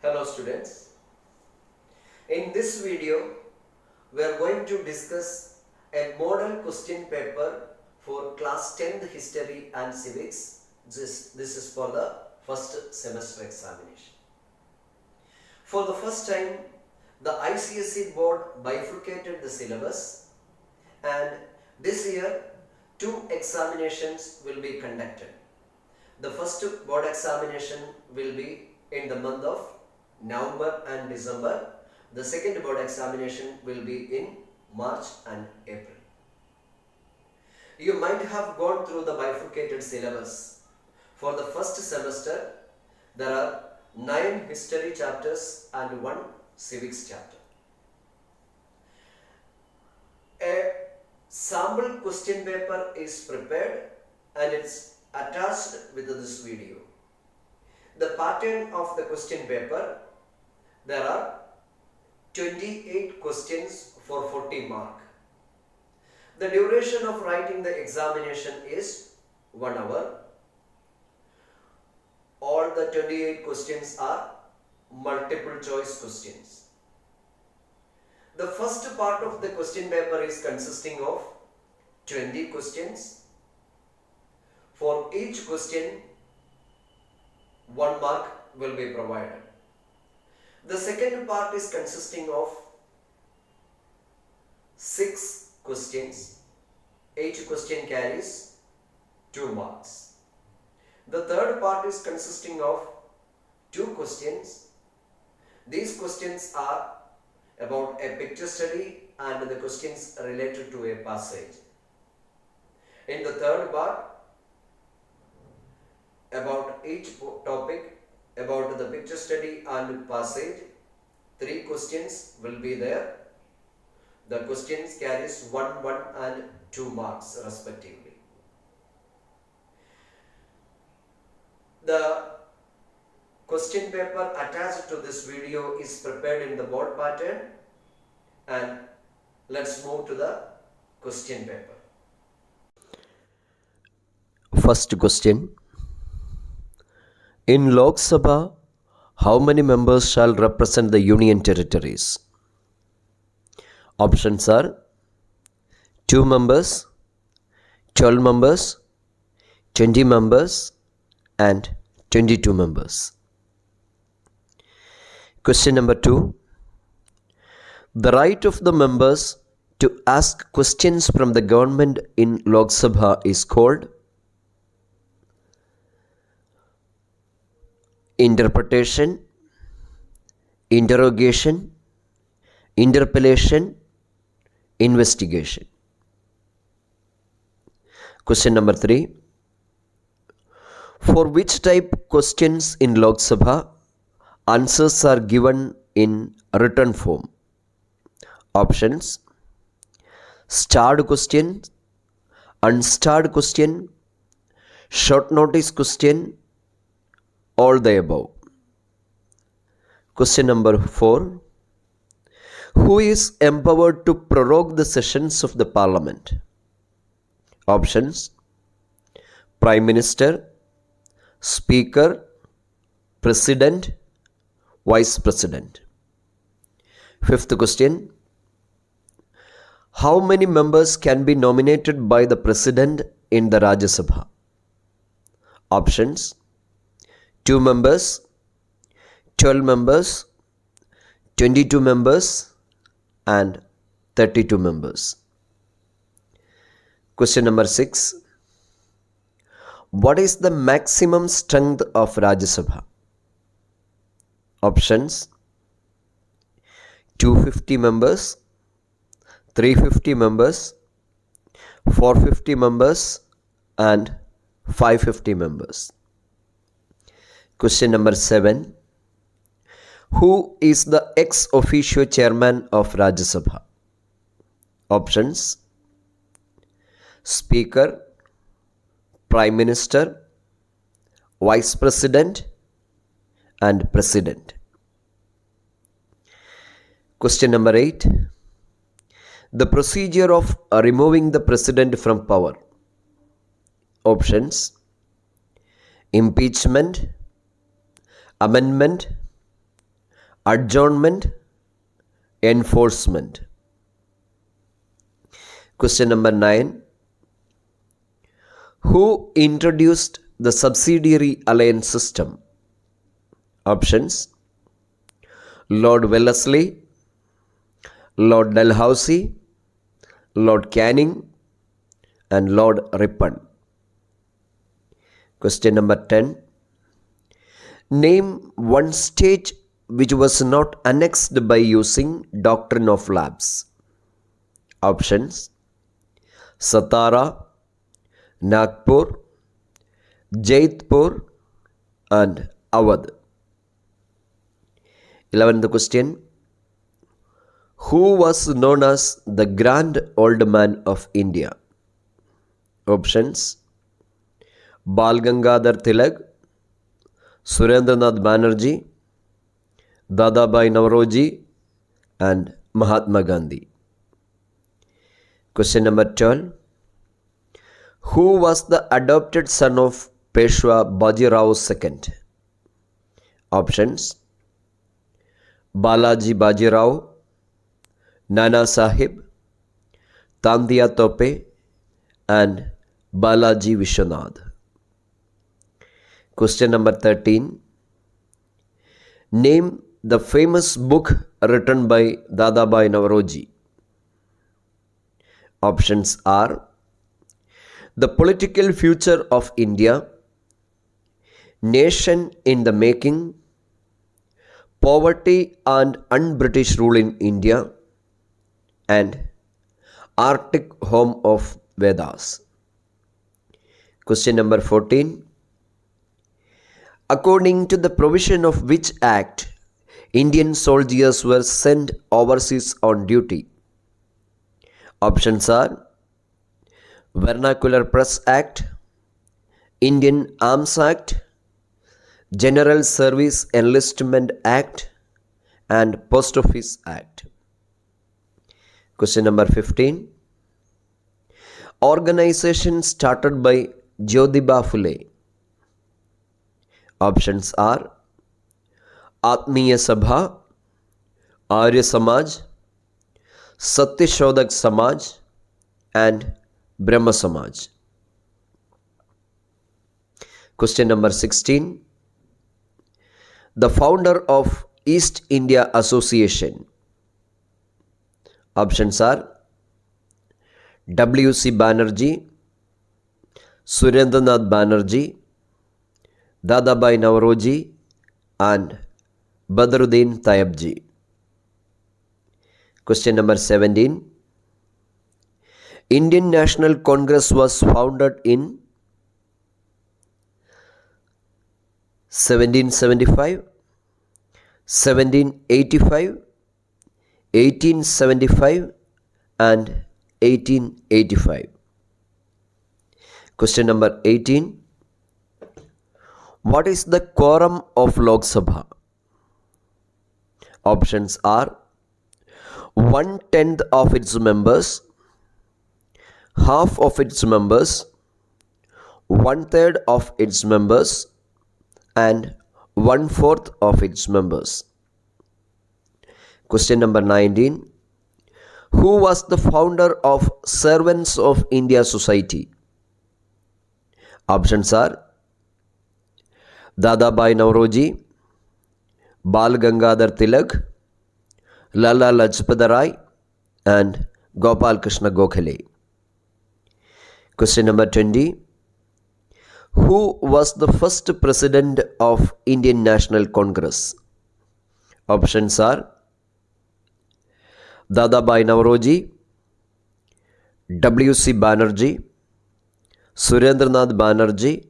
Hello students, in this video we are going to discuss a model question paper for class 10th history and civics. This is for the first semester examination. For the first time, the ICSE board bifurcated the syllabus, and this year two examinations will be conducted. The first board examination will be in the month of November and December. The second board examination will be in March and April. You might have gone through the bifurcated syllabus. For the first semester, there are 9 history chapters and 1 civics chapter. A sample question paper is prepared and it's attached with this video. The pattern of the question paper, there are 28 questions for 40 mark. The duration of writing the examination is 1 hour. All the 28 questions are multiple choice questions. The first part of the question paper is consisting of 20 questions. For each question, 1 mark will be provided. The second part is consisting of 6 questions. Each question carries 2 marks. The third part is consisting of 2 questions. These questions are about a picture study and the questions related to a passage. In the third part, about each topic, about the picture study and passage, 3 questions will be there. The questions carries 1, 1 and 2 marks respectively. The question paper attached to this video is prepared in the board pattern, and let's move to the question paper. First question. In Lok Sabha, how many members shall represent the Union territories? Options are 2 members, 12 members, 20 members, and 22 members. Question number 2. The right of the members to ask questions from the government in Lok Sabha is called interpretation, interrogation, interpellation, investigation. Question number 3. For which type questions in Lok Sabha, answers are given in written form? Options: starred question, unstarred question, short notice question, all the above. Question number 4. Who is empowered to prorogue the sessions of the Parliament? Options: Prime Minister, Speaker, President, Vice President. Fifth question. How many members can be nominated by the President in the Rajya Sabha? Options: 2 members, 12 members, 22 members, and 32 members. Question number 6. What is the maximum strength of Rajya Sabha? Options: 250 members, 350 members, 450 members, and 550 members. Question number 7. Who is the ex officio chairman of Rajya Sabha? Options: Speaker, Prime Minister, Vice President, and President. Question number 8. The procedure of removing the President from power. Options: impeachment, amendment, adjournment, enforcement. Question number 9. Who introduced the subsidiary alliance system? Options: Lord Wellesley, Lord Dalhousie, Lord Canning, and Lord Ripon. Question number 10. Name one state which was not annexed by using doctrine of lapse. Options: Satara, Nagpur, Jaithpur, and Awadh. 11th question. Who was known as the Grand Old Man of India? Options: Bal Gangadhar Tilak, Surendranath Banerjee, Dadabhai Naoroji, and Mahatma Gandhi. Question number 12. Who was the adopted son of Peshwa Bajirao II? Options: Balaji Bajirao, Nana Sahib, Tandia Tope, and Balaji Vishwanath. Question number 13. Name the famous book written by Dadabhai Naoroji. Options are The Political Future of India, Nation in the Making, Poverty and Un-British Rule in India, and Arctic Home of Vedas. Question number 14. According to the provision of which act Indian soldiers were sent overseas on duty? Options are Vernacular Press Act, Indian Arms Act, General Service Enlistment Act, and Post Office Act. Question number 15. Organization started by Jyotiba Phule. Options are Atmiya Sabha, Arya Samaj, Satyashodak Samaj, and Brahma Samaj. Question number 16. The founder of East India Association. Options are W.C. Banerjee, Surendranath Banerjee, Dadabhai Naoroji, and Badruddin Tayabji. Question number 17. Indian National Congress was founded in 1775, 1785, 1875, and 1885. Question number 18. What is the quorum of Lok Sabha? Options are 1/10 of its members, half of its members, 1/3 of its members, and 1/4 of its members. Question number 19. Who was the founder of Servants of India Society? Options are Dadabhai Naoroji, Bal Gangadhar Tilak, Lala Lajpat Rai, and Gopal Krishna Gokhale. Question number 20. Who was the first president of Indian National Congress? Options are Dadabhai Naoroji, W.C. Banerjee, Surendranath Banerjee,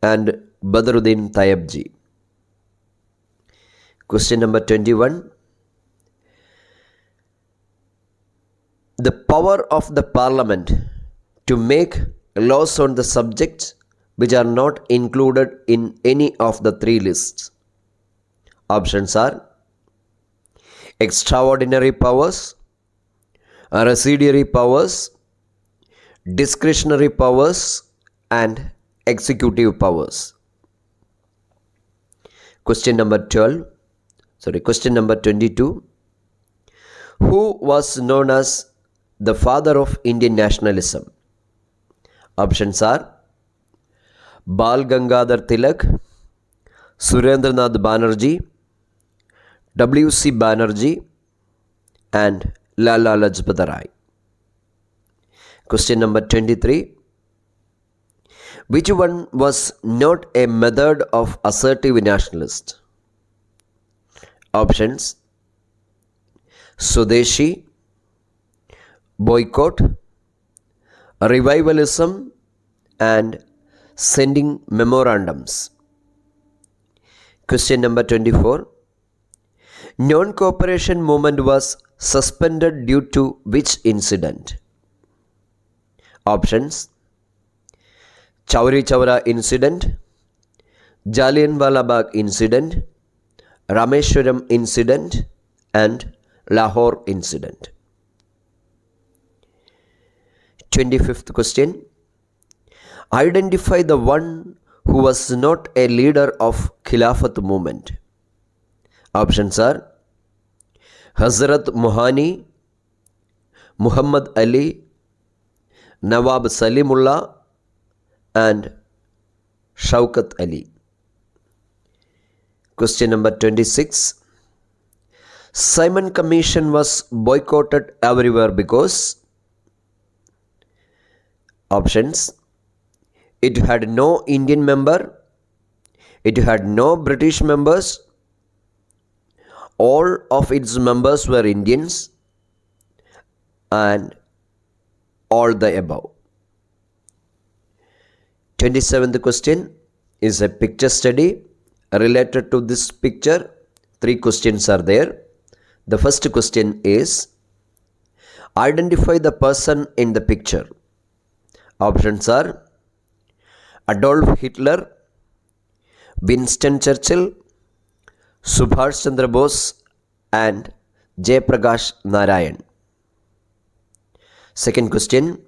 and Badruddin Tayabji. Question number 21. The power of the Parliament to make laws on the subjects which are not included in any of the three lists. Options are extraordinary powers, residuary powers, discretionary powers, and executive powers. Question number 12. Question number 22. Who was known as the father of Indian nationalism? Options are Bal Gangadhar Tilak, Surendranath Banerjee, W.C. Banerjee, and Lala Lajpat Rai. Question number 23. Which one was not a method of assertive nationalist? Options: Swadeshi, boycott, revivalism, and sending memorandums. Question number 24. Non-cooperation movement was suspended due to which incident? Options: Chauri Chaura incident, Jallianwala Bagh incident, Rameshwaram incident, and Lahore incident. 25th question. Identify the one who was not a leader of Khilafat movement. Options are Hazrat Mohani, Muhammad Ali, Nawab Salimullah, and Shaukat Ali. Question number 26. Simon Commission was boycotted everywhere because. Options: it had no Indian member, it had no British members, all of its members were Indians, and all the above. 27th question is a picture study. Related to this picture, 3 questions are there. The first question is, identify the person in the picture. Options are Adolf Hitler, Winston Churchill, Subhash Chandra Bose, and Jayaprakash Narayan. Second question,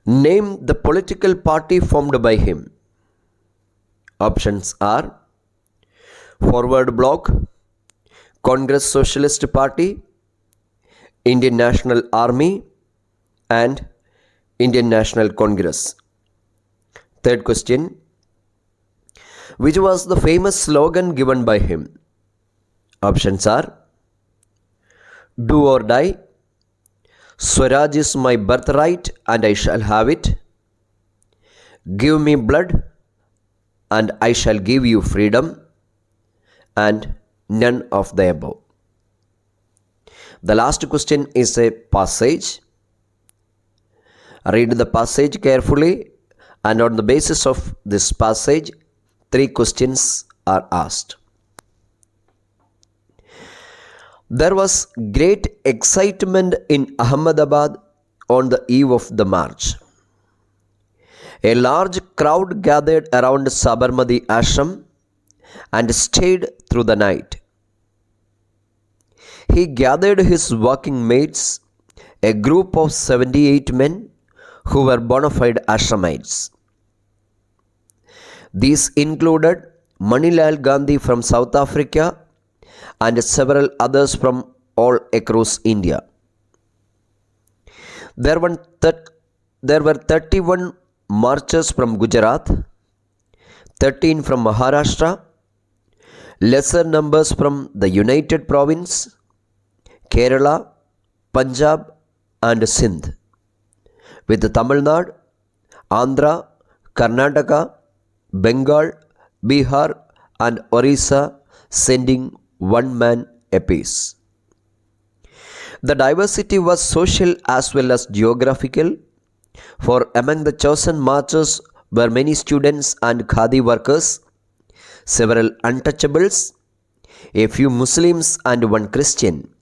name the political party formed by him. Options are Forward Bloc, Congress Socialist Party, Indian National Army, and Indian National Congress. Third question, which was the famous slogan given by him? Options are Do or Die, Swaraj is my birthright and I shall have it, Give me blood and I shall give you freedom, and none of the above. The last question is a passage. Read the passage carefully, and on the basis of this passage, 3 questions are asked. There was great excitement in Ahmedabad on the eve of the march. A large crowd gathered around Sabarmati Ashram and stayed through the night. He gathered his working mates, a group of 78 men who were bona fide Ashramites. These included Manilal Gandhi from South Africa and several others from all across India. There were 31 marchers from Gujarat, 13 from Maharashtra, lesser numbers from the United Province, Kerala, Punjab, and Sindh, with Tamil Nadu, Andhra, Karnataka, Bengal, Bihar, and Orissa sending one man apiece. The diversity was social as well as geographical, for among the chosen marchers were many students and khadi workers, several untouchables, a few Muslims, and one Christian,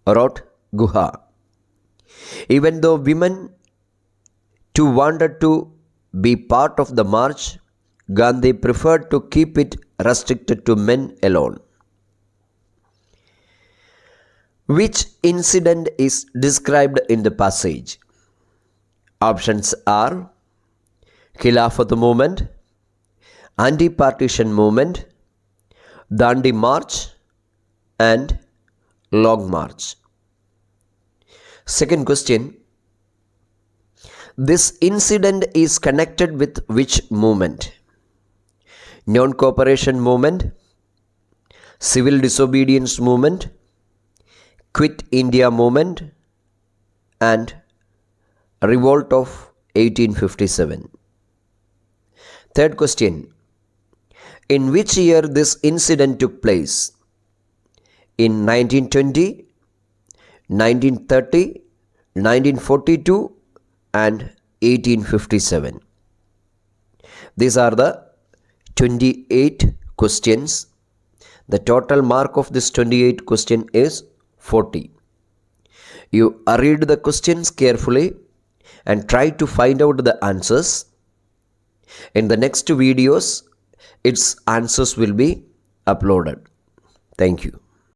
wrote Guha. Even though women too wanted to be part of the march, Gandhi preferred to keep it restricted to men alone. Which incident is described in the passage? Options are Khilafat movement, anti-partition movement, Dandi march, and Long March. Second question. This incident is connected with which movement? Non-cooperation movement, civil disobedience movement, Quit India movement, and revolt of 1857. Third question. In which year this incident took place? In 1920, 1930, 1942, and 1857. These are the 28 questions. The total mark of this 28 question is 40. You read the questions carefully and try to find out the answers. In the next videos, its answers will be uploaded. Thank you.